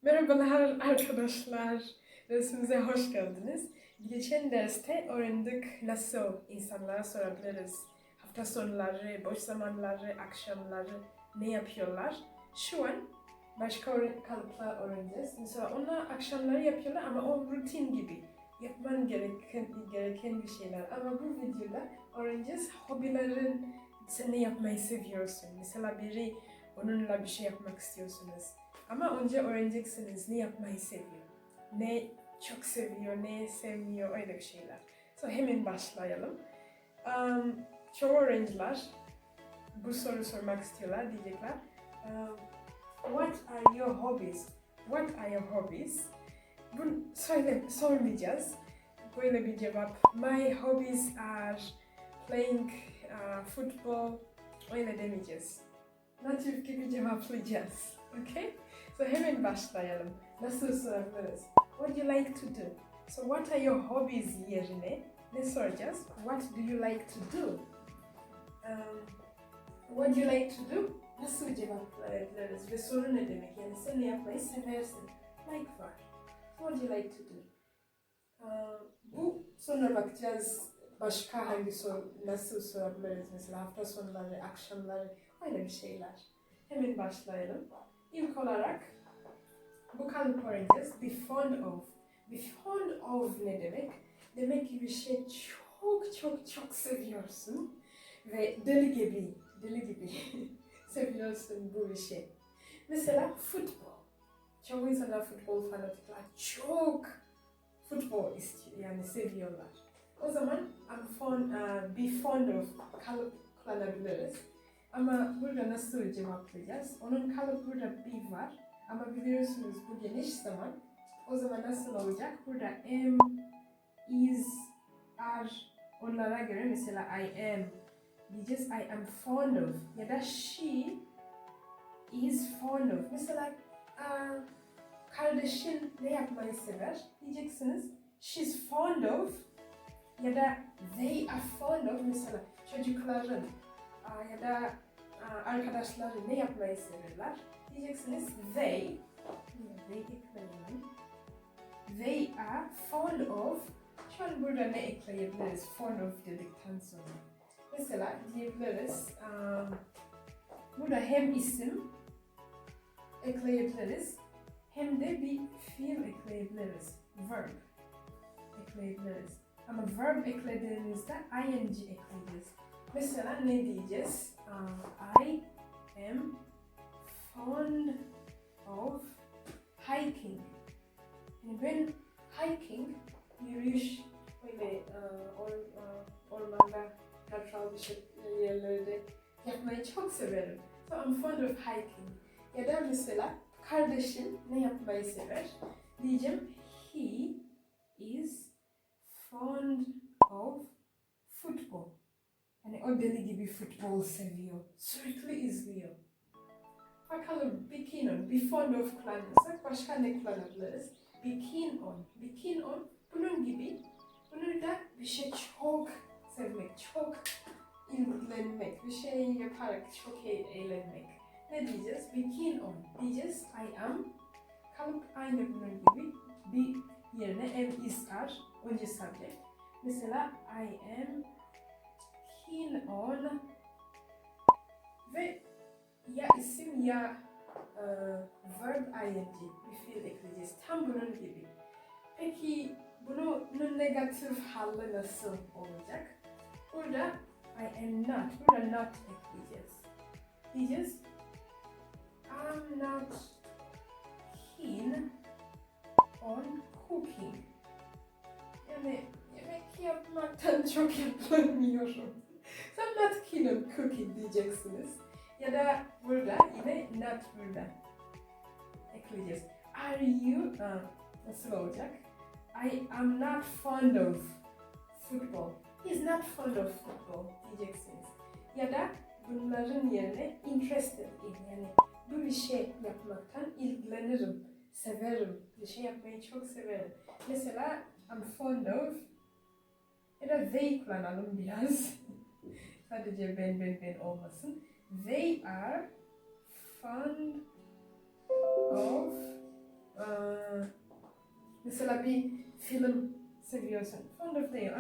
Merhabalar arkadaşlar, dersimize hoş geldiniz. Geçen derste öğrendik nasıl insanlara sorabiliriz. Hafta sonları, boş zamanları, akşamları ne yapıyorlar. Şu an başka kalıplar öğreneceğiz. Mesela onlar akşamları yapıyorlar ama o rutin gibi. Yapman gereken bir şeyler. Ama bu videoda öğreneceğiz hobilerin, sen ne yapmayı seviyorsun. Mesela biri onunla bir şey yapmak istiyorsunuz. Ama önce öğreneceksiniz ne yapmayı seviyor, ne çok seviyor, ne sevmiyor, öyle bir şeyler. So hemen başlayalım. Çoğu öğrenciler bu soru sormak istiyorlar, diyecekler. What are your hobbies? What are your hobbies? Bunu sormayacağız. Böyle bir cevap. My hobbies are playing football. Öyle demeyeceğiz. Natif gibi cevaplayacağız. Okay? So hemen başlayalım. Nasıl sorabiliriz? What do you like to do? So what are your hobbies yerine ne soracağız? What do you like to do? What do you like to do? Nasıl cevaplayabiliriz? Ve soru ne demek? Yani sen ne yapmayı seversin? Like var. What do you like to do? Bu sonra bakacağız başka hangi soru, nasıl sorabiliriz? Mesela hafta sonları, akşamları, öyle bir şeyler. Hemen başlayalım. İlk olarak bu kalıp öğreneceğiz. Be fond of. Be fond of ne demek? Demek ki bir şey çok seviyorsun ve deli gibi seviyorsun bu bir şey. Mesela futbol. Çoğu insanlar futbol fanatikler. Çok futbol istiyor, yani seviyorlar. O zaman be fond of kalıp kullanabiliriz. Ama burada nasıl cevaplayacağız? Onun kalıp burada be var. Ama biliyorsunuz bu geniş zaman. O zaman nasıl olacak? Burada am, is, are onlara göre mesela I am diyeceğiz. I am fond of ya da she is fond of. Mesela kardeşin ne yapmayı sever? Diyeceksiniz. She's fond of ya da they are fond of. Mesela çocukların ya da arkadaşları ne yapmayı severler? Diyeceksiniz they ekleyelim. They are fond of. Şu an burada ne ekleyebiliriz? Fond of dedikten sonra. Mesela diyebiliriz. Burada hem isim ekleyebiliriz hem de bir fiil ekleyebiliriz. Verb ekleyebiliriz. Ama verb eklediğimizde ing ekleyeceğiz. Mesela ne diyeceğiz? I am fond of hiking. Yani ben hiking, yürüyüş, böyle ormanda, kartal bir yerlerde yapmayı çok severim. So I'm fond of hiking. Ya da mesela kardeşim ne yapmayı sever? Diyeceğim he is fond of football. Yani o deli gibi futbol seviyor. Sürekli izliyor. Bakalım be keen on, be fond of kullanırsak başka ne kullanabiliriz? Be keen on. Be keen on bunun gibi. Bunu da bir şey çok sevmek, çok ilgilenmek, bir şey yaparak çok eğlenmek. Ne diyeceğiz? Be keen on. Diyeceğiz I am. Kalıp aynı bunun gibi. Be yerine am, is, are. Önce subject. Mesela I am keen on ve ya isim ya verb ing bir fiil ekleyeceğiz. Tam bunun gibi. Peki bunun negatif hali nasıl olacak? Burada I am not. Burada not ekleyeceğiz. Diyeceğiz I'm not keen on cooking. Yani yemek yapmaktan çok yapamıyorum. So I'm not keen on cooking diyeceksiniz. Ya da burada yine not burada ekleyeceğiz. Are you nasıl olacak? I am not fond of football. He is not fond of football diyeceksiniz. Ya da bunların yerine interested in, yani bu bir şey yapmaktan ilgilenirim, severim, bir şey yapmayı çok severim. Mesela I'm fond of ya da they kullanalım biraz. Sadece ben olmasın. They are fond of Mesela bir film seviyorsun. Fond of değil.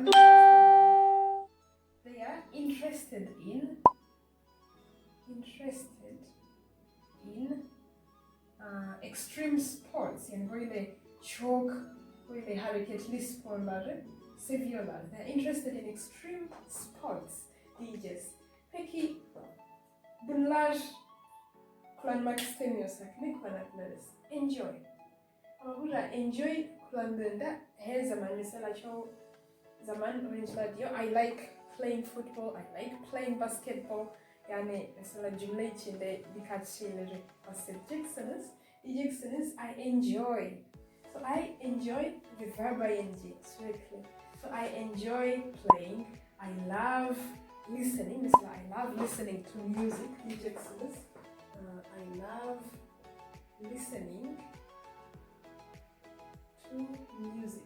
They are interested in extreme sports. Yani böyle çok böyle hareketli sporları seviyorlar. They are interested in extreme sports diyeceğiz. Peki bunlar kullanmak istemiyorsak ne kullanabiliriz? Enjoy. Ama burada enjoy kullandığında her zaman mesela çoğu zaman öğrenciler diyor I like playing football, I like playing basketball. Yani mesela cümle içinde birkaç şeyleri bahsedeceksiniz. Diyeceksiniz I enjoy. So I enjoy the verb ing sürekli. So I enjoy playing. I love listening. Mesela I love listening to music diyeceksiniz. I love listening to music.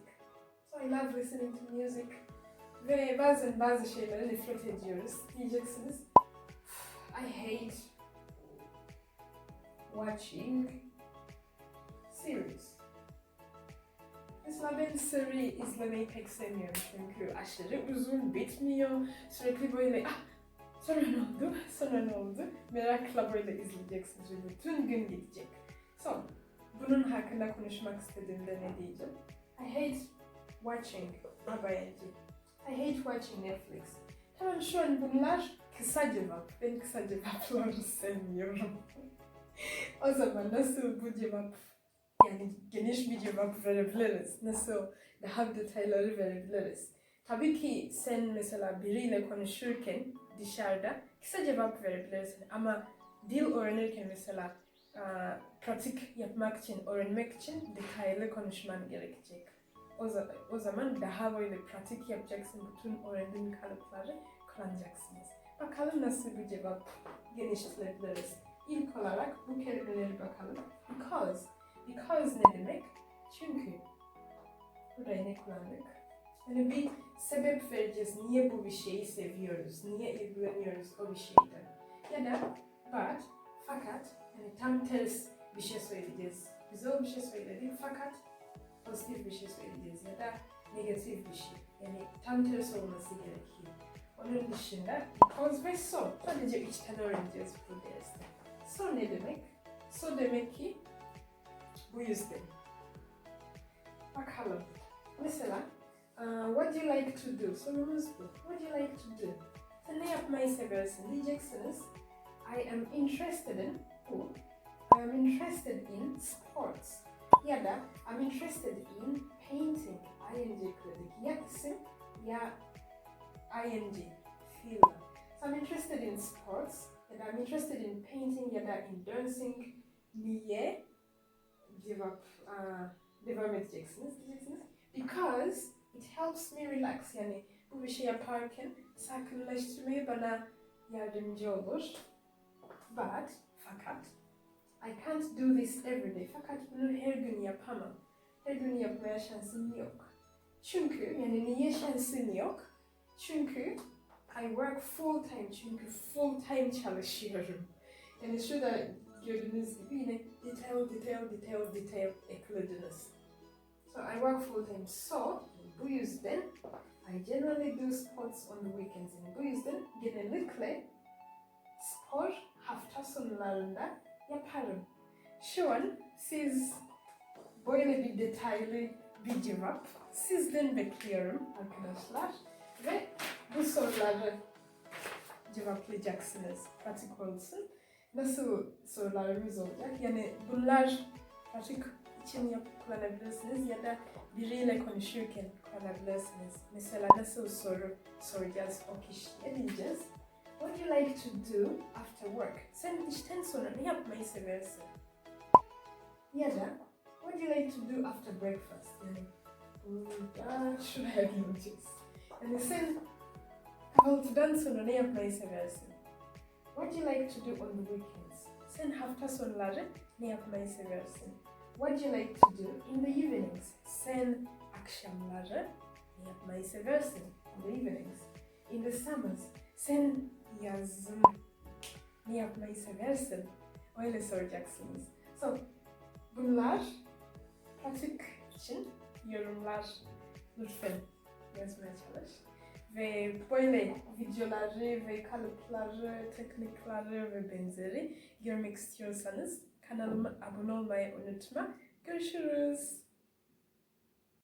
So I love listening to music. Ve bazen bazı şeylere nefret ediyoruz diyeceksiniz. I hate watching series. Mesela ben seri izlemeyi pek sevmiyorum çünkü aşırı uzun, bitmiyor. Sürekli böyle sonra ne oldu? Merakla böyle izleyeceksiniz ve bütün gün gidecek. So, bunun hakkında konuşmak istediğimde ne diyeceğim? I hate watching I hate watching Netflix. Tamam şu an bunlar kısa cevap. Ben kısa cevapları sevmiyorum. O zaman nasıl bu cevap, yani geniş bir cevap verebiliriz? Nasıl daha detayları verebiliriz? Tabii ki sen mesela biriyle konuşurken dışarıda kısa cevap verebilirsin ama dil öğrenirken mesela pratik yapmak için, öğrenmek için detaylı konuşman gerekecek. O zaman daha böyle pratik yapacaksın, bütün öğrendiğin kalıpları kullanacaksınız. Bakalım nasıl bir cevap genişletebiliriz. İlk olarak bu kelimeleri bakalım. Because ne demek? Çünkü. Buraya ne kullandık? Yani bir sebep vereceğiz. Niye bu bir şeyi seviyoruz? Niye ilgileniyoruz o bir şeyden? Ya da fakat, yani tam ters bir şey söyleyeceğiz. Güzel bir şey söyledik fakat pozitif bir şey söyleyeceğiz ya da negatif bir şey. Yani tam ters olması gerekiyor. Onun dışında because ve so. Sadece içten öğreneceğiz bu derste. So ne demek? So demek ki bu yüzden. Bakalım. Mesela what do you like to do? Sorumuz bu. What do you like to do? Sen ne yapmayı seversin diyeceksiniz. I am interested in bu. I am interested in sports. Ya da I'm interested in painting. ing ekledik. Ya isim ya ing. Fiil. So I'm interested in sports. Ya da I'm interested in painting ya da in dancing. Niye? Devam edeceksiniz. Diyeceksiniz. Because it helps me relax. Yani bu bir şey yaparken sakinleştirmeye bana yardımcı olur. Fakat I can't do this every day. Fakat bunu her gün yapamam. Her gün yapmaya şansım yok. Çünkü, yani niye şansım yok? Çünkü I work full time. Çünkü full time çalışıyorum. Yani şurada gördüğünüz gibi yine detail eklediniz. So I work full time. So bu yüzden I generally do sports on the weekends. Yani bu yüzden genellikle spor hafta sonlarında yaparım. Şu an siz böyle bir detaylı bir cevap sizden bekliyorum arkadaşlar. Ve bu soruları cevaplayacaksınız. Pratik olsun. Nasıl sorularımız olacak? Yani bunlar pratik için kullanabilirsiniz ya da biriyle konuşurken kullanabilirsiniz. Mesela nasıl soru soracağız o kişiye diyeceğiz. What do you like to do after work? Sen işten sonra ne yapmayı seversin? Ya da what do you like to do after breakfast? Yani burada şuraya geleceğiz. Yani sen kahvaltıdan sonra ne yapmayı seversin? What do you like to do on the weekends? Sen hafta sonları ne yapmayı seversin? What do you like to do in the evenings? Sen akşamları ne yapmayı seversin? In the evenings. In the summers. Sen yazın ne yapmayı seversin? Öyle soracaksınız. So, bunlar pratik için yorumlar lütfen yazmaya çalış. Ve böyle videoları ve kalıpları, teknikleri ve benzeri görmek istiyorsanız kanalıma abone olmayı unutma. Görüşürüz.